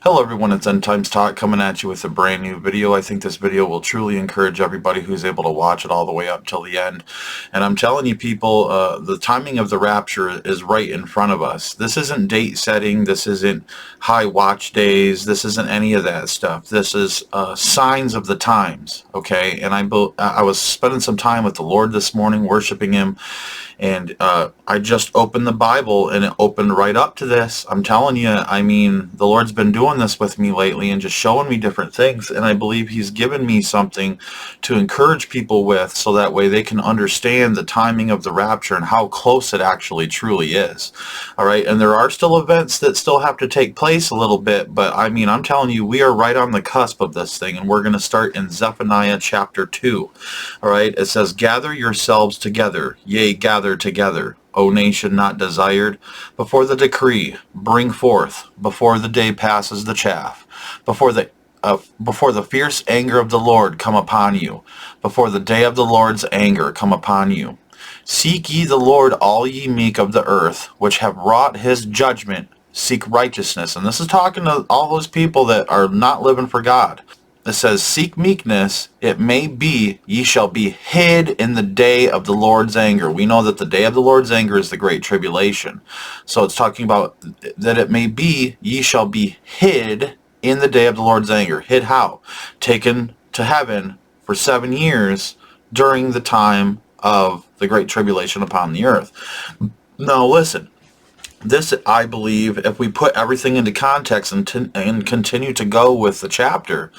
Hello everyone, it's End Times Talk coming at you with a brand new video. I think this video will truly encourage everybody who's able to watch it all the way up till the end. And I'm telling you people, the timing of the rapture is right in front of us. This isn't date setting, this isn't high watch days, this isn't any of that stuff. This is signs of the times, okay? And I was spending some time with the Lord this morning, worshiping Him, and I just opened the Bible and it opened right up to this. I'm telling you, I mean, the Lord's been doing this with me lately and just showing me different things. And I believe He's given me something to encourage people with so that way they can understand the timing of the rapture and how close it actually truly is. All right. And there are still events that still have to take place a little bit. But I mean, I'm telling you, we are right on the cusp of this thing. And we're going to start in Zephaniah chapter 2. All right. It says, "Gather yourselves together, yea, gather together, O nation not desired, before the decree, bring forth, before the day passes the chaff, before the fierce anger of the Lord come upon you, before the day of the Lord's anger come upon you. Seek ye the Lord, all ye meek of the earth, which have wrought His judgment, seek righteousness." And this is talking to all those people that are not living for God. It says, "Seek meekness, it may be ye shall be hid in the day of the Lord's anger." We know that the day of the Lord's anger is the great tribulation. So it's talking about that it may be ye shall be hid in the day of the Lord's anger. Hid how? Taken to heaven for 7 years during the time of the great tribulation upon the earth. Now listen. This, I believe, if we put everything into context and continue to go with the chapter,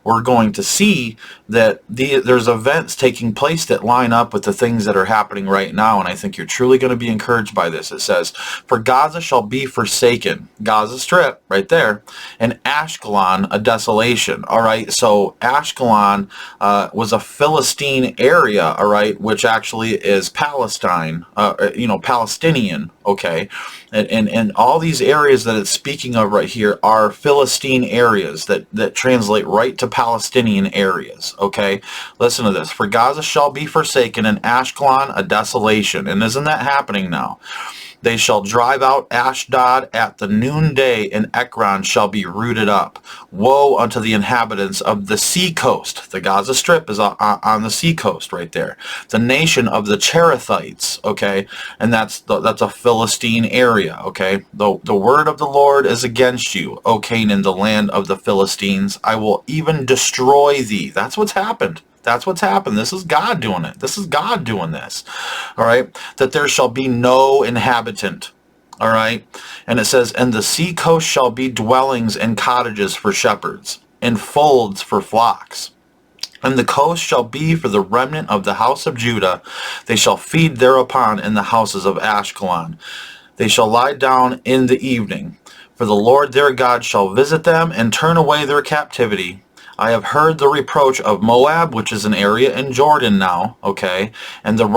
we're going to see that there's events taking place that line up with the things that are happening right now, and I think you're truly going to be encouraged by this. It says, "For Gaza shall be forsaken," Gaza Strip, right there, "and Ashkelon a desolation." All right, so Ashkelon was a Philistine area, all right, which actually is Palestine, Palestinian, okay? And all these areas that it's speaking of right here are Philistine areas that translate right to Palestinian areas, okay? Listen to this. "For Gaza shall be forsaken, and Ashkelon a desolation." And isn't that happening now? "They shall drive out Ashdod at the noonday, and Ekron shall be rooted up. Woe unto the inhabitants of the sea coast." The Gaza Strip is on the sea coast right there. "The nation of the Cherethites," okay, and that's a Philistine area, okay. The word of the Lord is against you, O Canaan, the land of the Philistines. I will even destroy thee. That's what's happened. That's what's happened. This is God doing it. This is God doing this. All right. "That there shall be no inhabitant." All right. And it says, "And the sea coast shall be dwellings and cottages for shepherds, and folds for flocks. And the coast shall be for the remnant of the house of Judah. They shall feed thereupon in the houses of Ashkelon. They shall lie down in the evening. For the Lord their God shall visit them and turn away their captivity. I have heard the reproach of Moab," which is an area in Jordan now, okay, "and the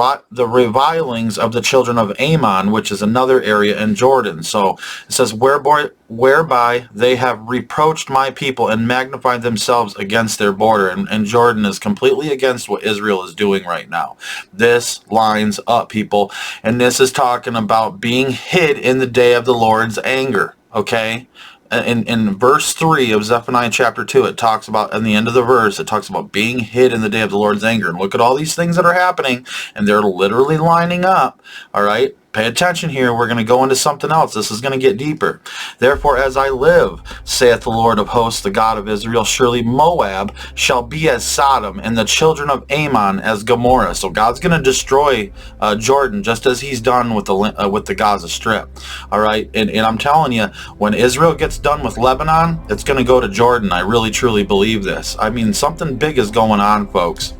revilings of the children of Ammon," which is another area in Jordan. So it says, whereby they have reproached my people and magnified themselves against their border." And Jordan is completely against what Israel is doing right now. This lines up, people, and this is talking about being hid in the day of the Lord's anger, okay? In verse 3 of Zephaniah chapter 2, it talks about, in the end of the verse, it talks about being hid in the day of the Lord's anger. And look at all these things that are happening, and they're literally lining up, all right? Pay attention here. We're going to go into something else. This is going to get deeper. "Therefore, as I live, saith the Lord of hosts, the God of Israel, surely Moab shall be as Sodom, and the children of Ammon as Gomorrah." So God's going to destroy Jordan, just as He's done with the Gaza Strip. All right, and I'm telling you, when Israel gets done with Lebanon, it's going to go to Jordan. I really, truly believe this. I mean, something big is going on, folks.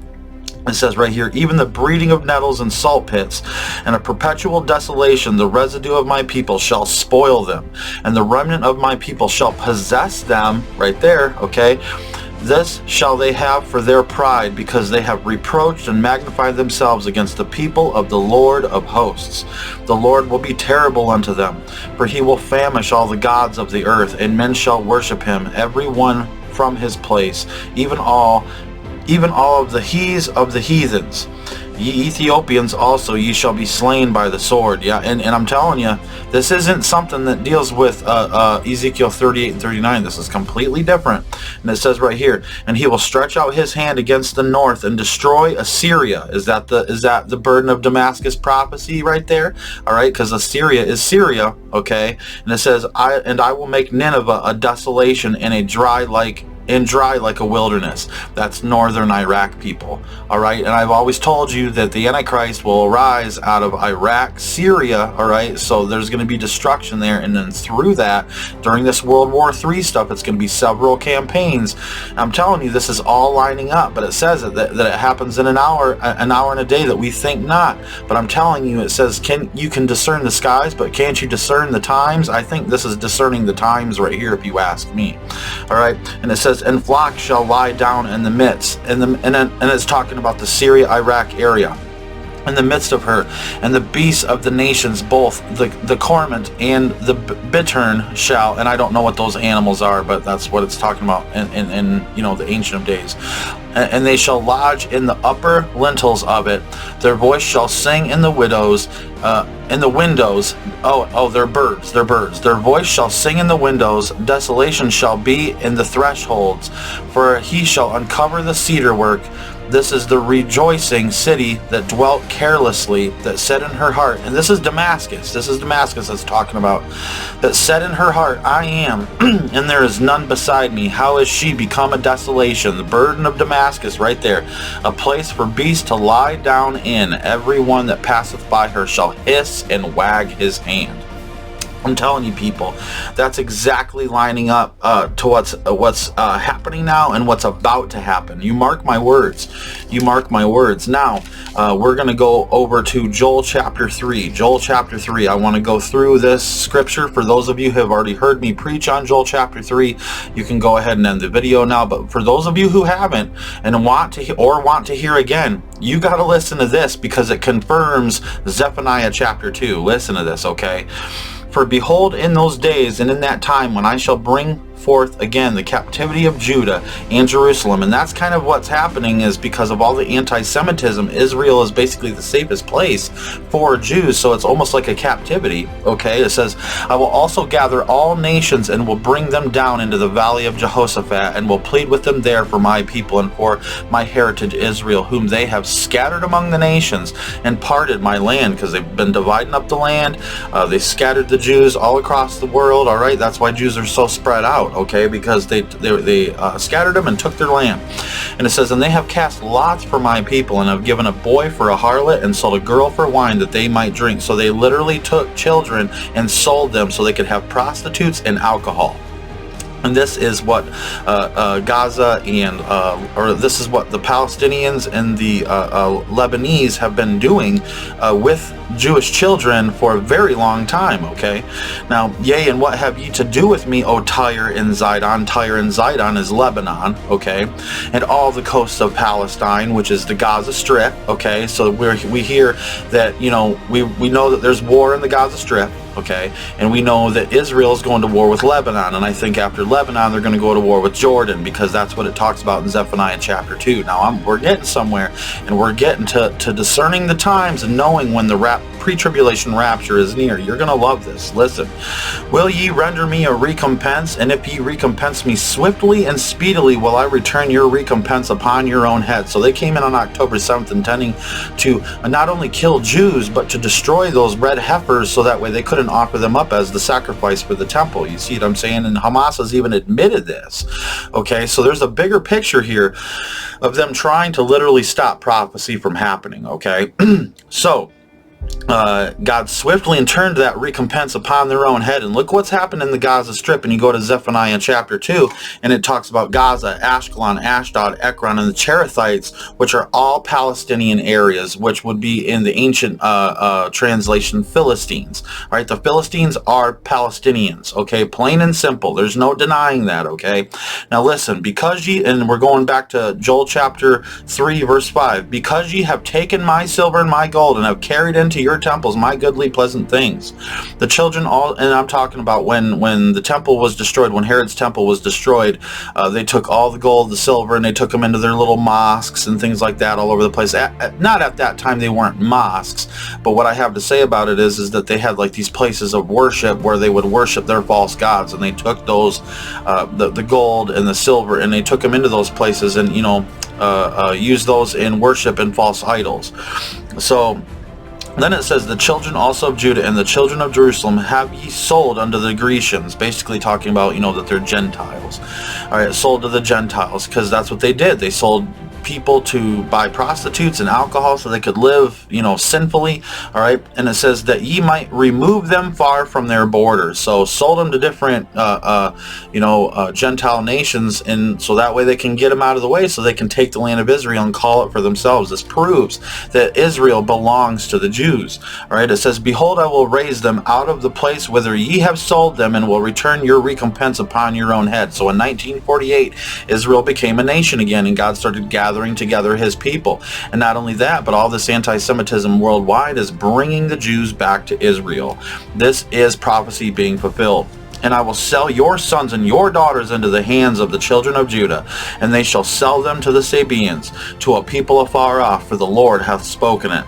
It says right here, "Even the breeding of nettles and salt pits, and a perpetual desolation, the residue of my people shall spoil them, and the remnant of my people shall possess them," right there, okay. "This shall they have for their pride, because they have reproached and magnified themselves against the people of the Lord of hosts. The Lord will be terrible unto them, for He will famish all the gods of the earth, and men shall worship Him, every one from his place, even all of the he's of the heathens. Ye Ethiopians also, ye shall be slain by the sword. Yeah, and I'm telling you, this isn't something that deals with Ezekiel 38 and 39. This is completely different. And it says right here, and he will stretch out his hand against the north and destroy Assyria. Is that the burden of Damascus prophecy right there? All right, because Assyria is Syria, okay? And it says, I will make Nineveh a desolation and dry like a wilderness. That's northern Iraq, people. All right, and I've always told you that the Antichrist will arise out of Iraq, Syria. All right, so there's going to be destruction there, and then through that, during this World War III stuff, it's going to be several campaigns. I'm telling you, this is all lining up, but it says that it happens in an hour and a day that we think not. But I'm telling you, it says you can discern the skies, but can't you discern the times? I think this is discerning the times right here, if you ask me. All right, and it says, and flocks shall lie down in the midst, and it's talking about the Syria-Iraq area, in the midst of her, and the beasts of the nations, both the cormorant and the bittern shall, and I don't know what those animals are, but that's what it's talking about in the Ancient of Days. And they shall lodge in the upper lintels of it. Their voice shall sing in the windows. They're birds. Their voice shall sing in the windows. Desolation shall be in the thresholds. For he shall uncover the cedar work. This is the rejoicing city that dwelt carelessly, that said in her heart, and this is Damascus. This is Damascus that's talking about. That said in her heart, I am, and there is none beside me. How is she become a desolation? The burden of Damascus right there. A place for beasts to lie down in. Every one that passeth by her shall hiss and wag his hand. I'm telling you, people, that's exactly lining up to what's happening now and what's about to happen. You mark my words. You mark my words. Now, we're going to go over to Joel chapter 3. Joel chapter 3. I want to go through this scripture. For those of you who have already heard me preach on Joel chapter 3, you can go ahead and end the video now. But for those of you who haven't and want to hear again, you got to listen to this, because it confirms Zephaniah chapter 2. Listen to this, okay? For behold, in those days and in that time, when I shall bring forth again the captivity of Judah and Jerusalem. And that's kind of what's happening, is because of all the anti-Semitism, Israel is basically the safest place for Jews, so it's almost like a captivity. Okay, it says, I will also gather all nations and will bring them down into the valley of Jehoshaphat, and will plead with them there for my people and for my heritage Israel, whom they have scattered among the nations and parted my land, because they've been dividing up the land. They scattered the Jews all across the world. All right, that's why Jews are so spread out. Okay, because they scattered them and took their land. And it says, and they have cast lots for my people, and have given a boy for a harlot, and sold a girl for wine, that they might drink. So they literally took children and sold them so they could have prostitutes and alcohol. And this is what Gaza or this is what the Palestinians and the Lebanese have been doing with Jewish children for a very long time, okay? Now, yea, and what have ye to do with me, O Tyre and Zidon? Tyre and Zidon is Lebanon, okay? And all the coasts of Palestine, which is the Gaza Strip, okay? So we hear that, we know that there's war in the Gaza Strip, okay? And we know that Israel is going to war with Lebanon, and I think after Lebanon they're going to go to war with Jordan, because that's what it talks about in Zephaniah chapter 2. Now we're getting somewhere, and we're getting to discerning the times and knowing when the pre-tribulation rapture is near. You're going to love this. Listen. Will ye render me a recompense? And if ye recompense me swiftly and speedily, will I return your recompense upon your own head. So they came in on October 7th intending to not only kill Jews, but to destroy those red heifers, so that way they couldn't offer them up as the sacrifice for the temple. You see what I'm saying? And Hamas has even admitted this. Okay, so there's a bigger picture here of them trying to literally stop prophecy from happening. Okay, so God swiftly turned that recompense upon their own head. And look what's happened in the Gaza Strip. And you go to Zephaniah chapter 2, and it talks about Gaza, Ashkelon, Ashdod, Ekron, and the Cherethites, which are all Palestinian areas, which would be in the ancient translation Philistines. All right, the Philistines are Palestinians. Okay, plain and simple. There's no denying that. Okay, now listen, because ye, and we're going back to Joel chapter 3 verse 5, because ye have taken my silver and my gold, and have carried into into your temples my goodly pleasant things. The children all, and I'm talking about when the temple was destroyed, when Herod's temple was destroyed, they took all the gold, the silver, and they took them into their little mosques and things like that all over the place. Not at that time, they weren't mosques, but what I have to say about it is that they had like these places of worship where they would worship their false gods, and they took those, the gold and the silver, and they took them into those places and, used those in worship and false idols. So then it says, the children also of Judah and the children of Jerusalem have ye sold unto the Grecians, basically talking about, that they're Gentiles. All right, sold to the Gentiles, because that's what they did. They sold people to buy prostitutes and alcohol so they could live, sinfully. All right, and it says that ye might remove them far from their borders. So sold them to different, Gentile nations, and so that way they can get them out of the way, so they can take the land of Israel and call it for themselves. This proves that Israel belongs to the Jews. All right, it says, behold, I will raise them out of the place whither ye have sold them, and will return your recompense upon your own head. So in 1948, Israel became a nation again, and God started gathering together his people. And not only that, but all this anti-Semitism worldwide is bringing the Jews back to Israel. This is prophecy being fulfilled. And I will sell your sons and your daughters into the hands of the children of Judah, and they shall sell them to the Sabaeans, to a people afar off, for the Lord hath spoken it.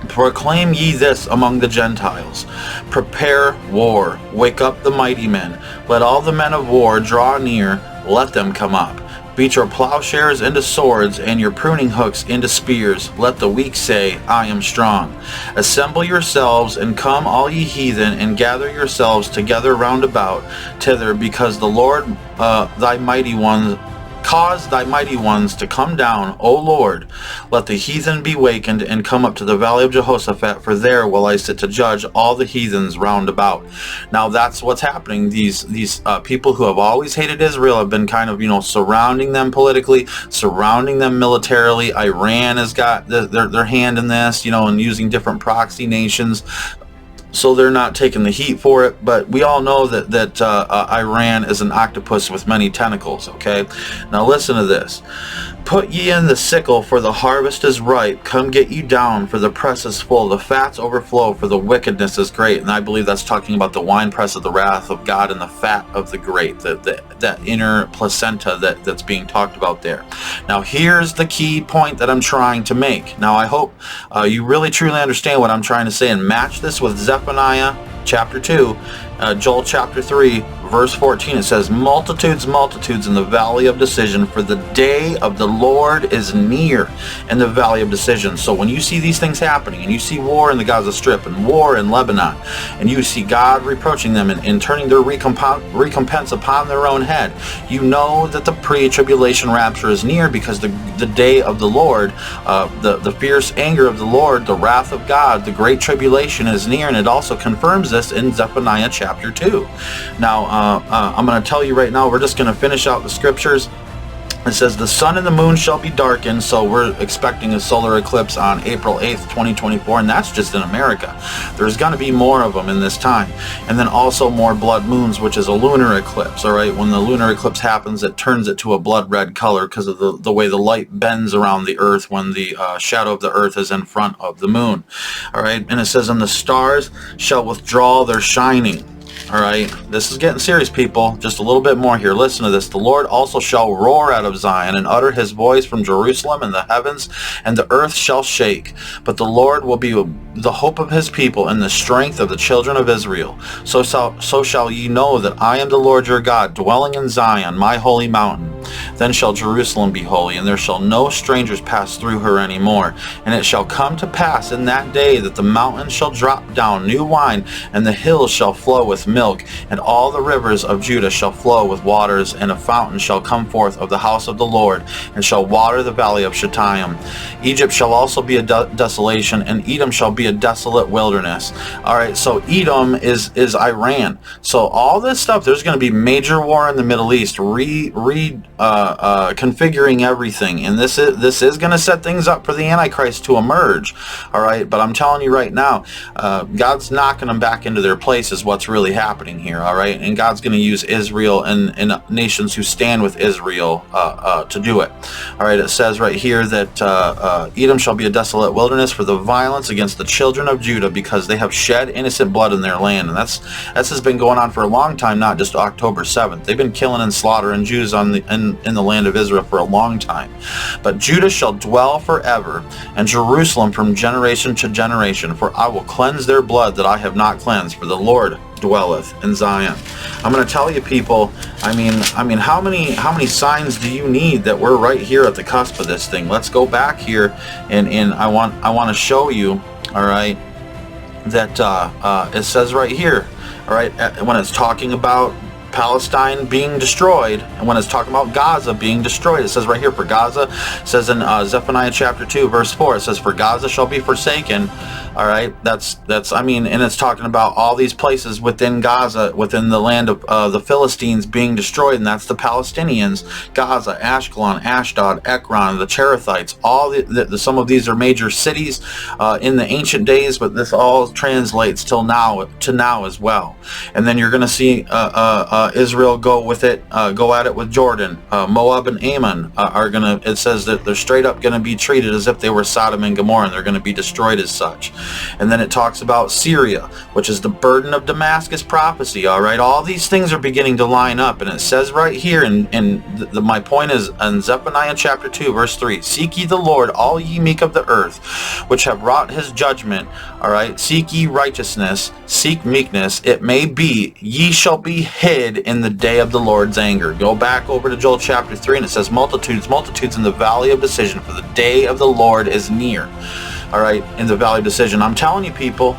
Proclaim ye this among the Gentiles. Prepare war. Wake up the mighty men. Let all the men of war draw near. Let them come up. Beat your plowshares into swords, and your pruning hooks into spears. Let the weak say, I am strong. Assemble yourselves, and come all ye heathen, and gather yourselves together round about thither, because the Lord thy mighty ones cause thy mighty ones to come down, O Lord. Let the heathen be wakened, and come up to the valley of Jehoshaphat, for there will I sit to judge all the heathens round about. Now that's what's happening. These people who have always hated Israel have been kind of, surrounding them politically, surrounding them militarily. Iran has got their hand in this, and using different proxy nations. So they're not taking the heat for it, but we all know that Iran is an octopus with many tentacles, okay? Now listen to this. Put ye in the sickle, for the harvest is ripe. Come get you down, for the press is full. The fats overflow, for the wickedness is great. And I believe that's talking about the winepress of the wrath of God and the fat of the grape, that inner placenta that's being talked about there. Now here's the key point that I'm trying to make. Now I hope you really truly understand what I'm trying to say, and match this with Zephaniah chapter 2, Joel chapter 3, verse 14. It says, multitudes, multitudes in the valley of decision, for the day of the Lord is near in the valley of decision. So when you see these things happening, and you see war in the Gaza Strip and war in Lebanon, and you see God reproaching them and turning their recompense upon their own head, you know that the pre-tribulation rapture is near, because the day of the Lord, the fierce anger of the Lord, the wrath of God, the great tribulation is near. And it also confirms this in Zephaniah chapter 2. Now I'm going to tell you right now, we're just going to finish out the scriptures. It says, the sun and the moon shall be darkened. So we're expecting a solar eclipse on April 8th, 2024, and that's just in America. There's going to be more of them in this time. And then also more blood moons, which is a lunar eclipse. All right, when the lunar eclipse happens, it turns it to a blood red color because of the way the light bends around the earth when the shadow of the earth is in front of the moon. All right, and it says, and the stars shall withdraw their shining. All right, this is getting serious, people. Just a little bit more here. Listen to this. The Lord also shall roar out of Zion, and utter his voice from Jerusalem, and the heavens and the earth shall shake. But the Lord will be the hope of his people, and the strength of the children of Israel. So shall ye know that I am the Lord your God, dwelling in Zion, my holy mountain. Then shall Jerusalem be holy, and there shall no strangers pass through her any more. And it shall come to pass in that day that the mountains shall drop down new wine, and the hills shall flow with milk, and all the rivers of Judah shall flow with waters, and a fountain shall come forth of the house of the Lord, and shall water the valley of Shittim. Egypt shall also be a desolation, and Edom shall be a desolate wilderness. All right, so Edom is Iran. So all this stuff, there's going to be major war in the Middle East. Read configuring everything, and this is going to set things up for the Antichrist to emerge. All right, but I'm telling you right now, God's knocking them back into their place is what's really happening here. All right, and God's going to use Israel and nations who stand with Israel to do it. All right, it says right here that Edom shall be a desolate wilderness for the violence against the children of Judah, because they have shed innocent blood in their land. And that's has been going on for a long time, not just October 7th. They've been killing and slaughtering Jews in the land of Israel for a long time. But Judah shall dwell forever, and Jerusalem from generation to generation, for I will cleanse their blood that I have not cleansed, for the Lord dwelleth in Zion. I'm going to tell you, people, I mean how many signs do you need that we're right here at the cusp of this thing? Let's go back here, and I want to show you, all right, that it says right here, all right, when it's talking about Palestine being destroyed, and when it's talking about Gaza being destroyed, it says right here, for Gaza, it says in Zephaniah chapter 2 verse 4, it says, for Gaza shall be forsaken. All right, that's and it's talking about all these places within Gaza, within the land of the Philistines being destroyed, and that's the Palestinians. Gaza, Ashkelon, Ashdod, Ekron, the Cherethites, all some of these are major cities in the ancient days, but this all translates to now as well. And then you're going to see Israel go at it with Jordan. Moab and Ammon are going to, it says that they're straight up going to be treated as if they were Sodom and Gomorrah, and they're going to be destroyed as such. And then it talks about Syria, which is the burden of Damascus prophecy. All right, all these things are beginning to line up, and it says right here, my point is in Zephaniah chapter 2 verse 3, seek ye the Lord, all ye meek of the earth, which have wrought his judgment. All right, seek ye righteousness, seek meekness, it may be ye shall be hid in the day of the Lord's anger. Go back over to Joel chapter 3, and it says multitudes in the valley of decision, for the day of the Lord is near. All right, in the valley of decision. I'm telling you, people,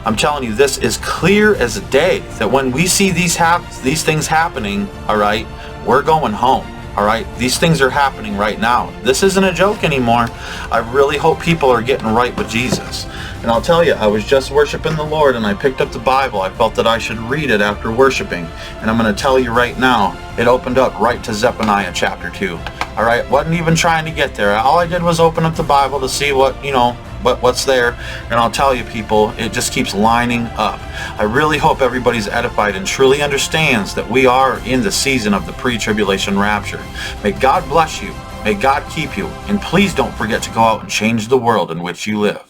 I'm telling you, this is clear as day, that when we see these things happening, all right, we're going home. All right, these things are happening right now. This isn't a joke anymore. I really hope people are getting right with Jesus. And I'll tell you, I was just worshiping the Lord, and I picked up the Bible. I felt that I should read it after worshiping. And I'm going to tell you right now, it opened up right to Zephaniah chapter 2. All right, wasn't even trying to get there. All I did was open up the Bible to see what's there, and I'll tell you, people, it just keeps lining up. I really hope everybody's edified and truly understands that we are in the season of the pre-tribulation rapture. May God bless you, may God keep you, and please don't forget to go out and change the world in which you live.